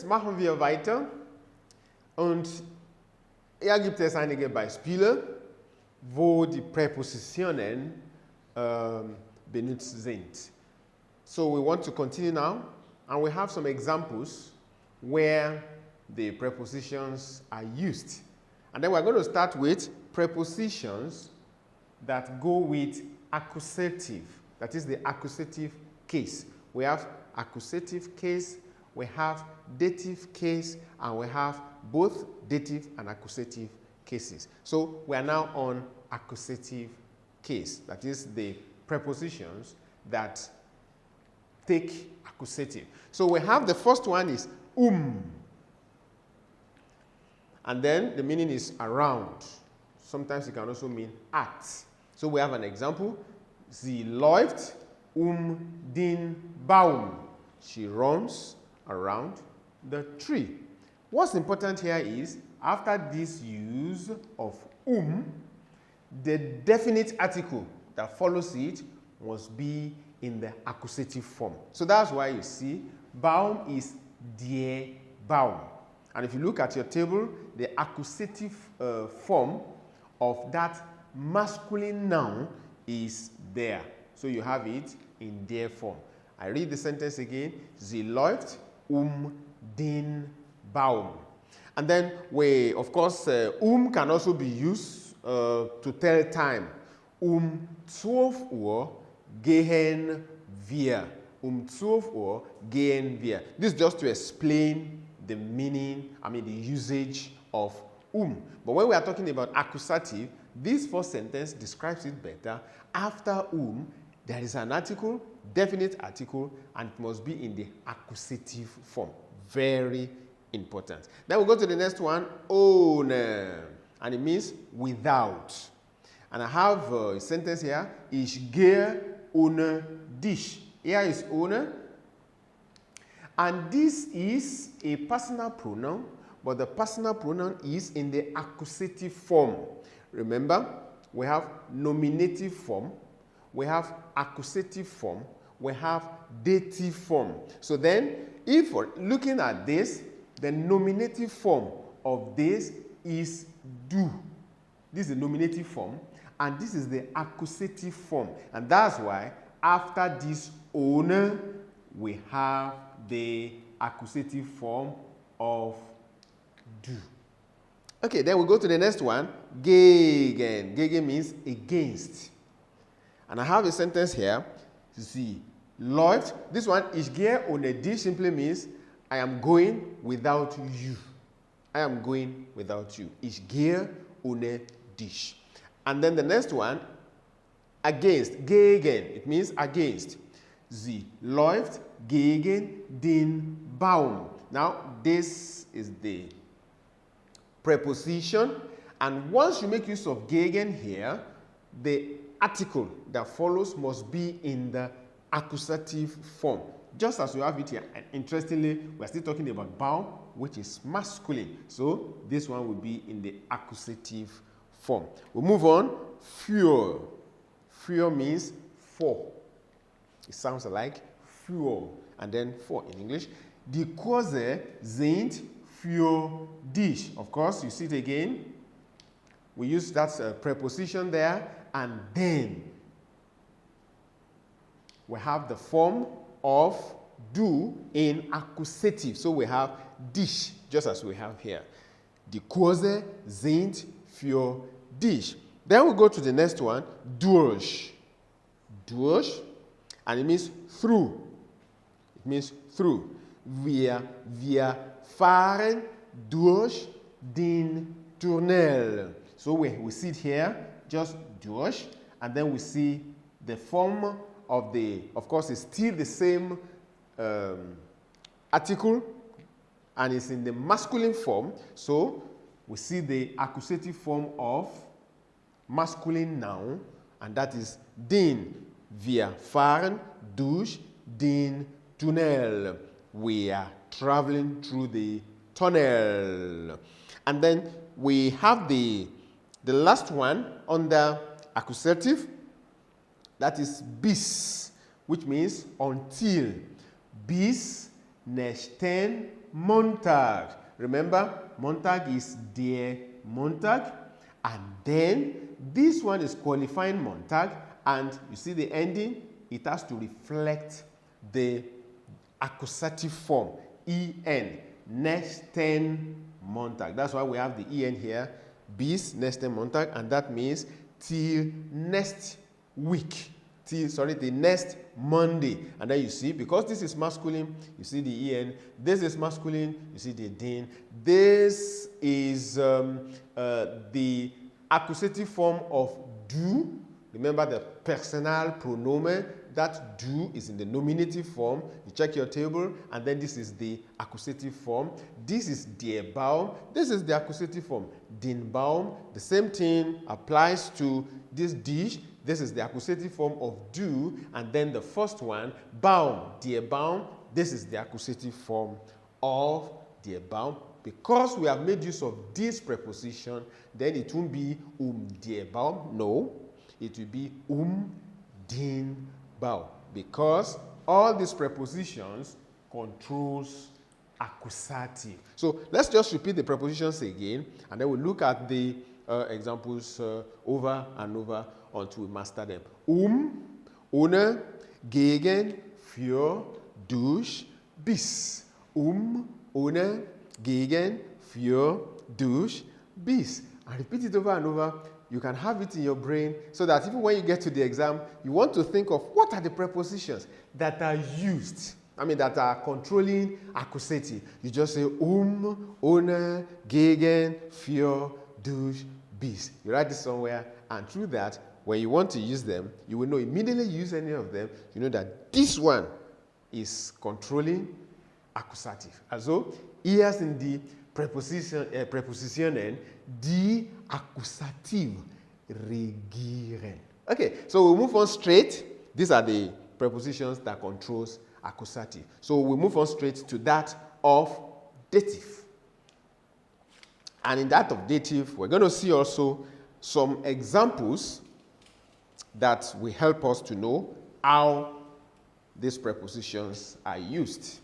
machen wir weiter. Und gibt es einige Beispiele, wo die Präpositionen benutzt sind. So we want to continue now, and we have some examples where the prepositions are used. And then we're going to start with prepositions that go with accusative. That is the accusative case. We have accusative case, we have dative case, and we have both dative and accusative cases. So we are now on accusative case. That is the prepositions that take accusative. So we have the first one is and then the meaning is around. Sometimes it can also mean at. So we have an example. Sie läuft den Baum. She runs around the tree. What's important here is, after this use of the definite article that follows it must be in the accusative form. So that's why you see Baum is der Baum. And if you look at your table, the accusative form of that masculine noun is there. So you have it in der form. I read the sentence again. Sie läuft den Baum. And then we, of course, can also be used to tell time. 12 Uhr gehen wir. 12 Uhr gehen wir. This is just to explain the meaning, the usage of But when we are talking about accusative, this first sentence describes it better. After there is an article, definite article, and it must be in the accusative form. Very important. Then we go to the next one, ohne, and it means without. And I have a sentence here, ich gehe ohne dich. Here is ohne. And this is a personal pronoun, but the personal pronoun is in the accusative form. Remember, we have nominative form, we have accusative form, we have dative form. So then, if we're looking at this, the nominative form of this is do. This is the nominative form, and this is the accusative form. And that's why, after this owner, we have the accusative form of do. Okay, then we go to the next one, gegen. Gegen means against. And I have a sentence here, sie läuft. This one, ich gehe ohne dich, simply means I am going without you. I am going without you. Ich gehe ohne dich. And then the next one, against. Gegen. It means against. Sie läuft gegen den Baum. Now, this is the preposition. And once you make use of gegen here, the article that follows must be in the accusative form. Just as we have it here. And interestingly, we're still talking about Baum, which is masculine. So this one will be in the accusative form. We move on. Für. Für means for. It sounds like für, and then for in English. Die Kurse sind für dich. Of course, you see it again. We use that preposition there, and then we have the form of do in accusative. So we have dich, just as we have here. Die Kurse sind für dich. Then we go to the next one, durch. Durch, and it means through. It means through. Wir fahren durch den Tunnel. So we see it here, just durch, and then we see the form of the, of course, it's still the same article, and it's in the masculine form. So we see the accusative form of masculine noun, and that is den. Wir fahren durch den Tunnel. We are traveling through the tunnel. And then we have the last one under accusative. That is bis, which means until. Bis nächsten Montag. Remember, Montag is der Montag. And then this one is qualifying Montag. And you see the ending? It has to reflect the accusative form, en, nächsten Montag. That's why we have the en here, bis nächsten Montag, and that means till next week, the next Monday. And then you see, because this is masculine, you see the en. This is masculine, you see the den. This is the accusative form of du. Remember the personal pronomen. That du is in the nominative form. You check your table, and then this is the accusative form. This is der Baum. This is the accusative form, den Baum. The same thing applies to this dish. This is the accusative form of du, and then the first one, Baum, der Baum. This is the accusative form of der Baum. Because we have made use of this preposition, then it won't be der Baum. No, it will be den Baum, because all these prepositions controls accusative. So let's just repeat the prepositions again, and then we'll look at the examples over and over until we master them. Ohne, gegen, für, durch, bis. Ohne, gegen, für, durch, bis. And repeat it over and over. You can have it in your brain so that even when you get to the exam, you want to think of what are the prepositions that are used, that are controlling accusative. You just say ohne, gegen, für, durch, bis. You write this somewhere, and through that, when you want to use them, you will know immediately you use any of them, you know that this one is controlling accusative. Also, hier sind die Präpositionen, die accusativ regieren. Okay, so we'll move on straight. These are the prepositions that controls accusative. So we'll move on straight to that of dative. And in that of dative, we're going to see also some examples that will help us to know how these prepositions are used.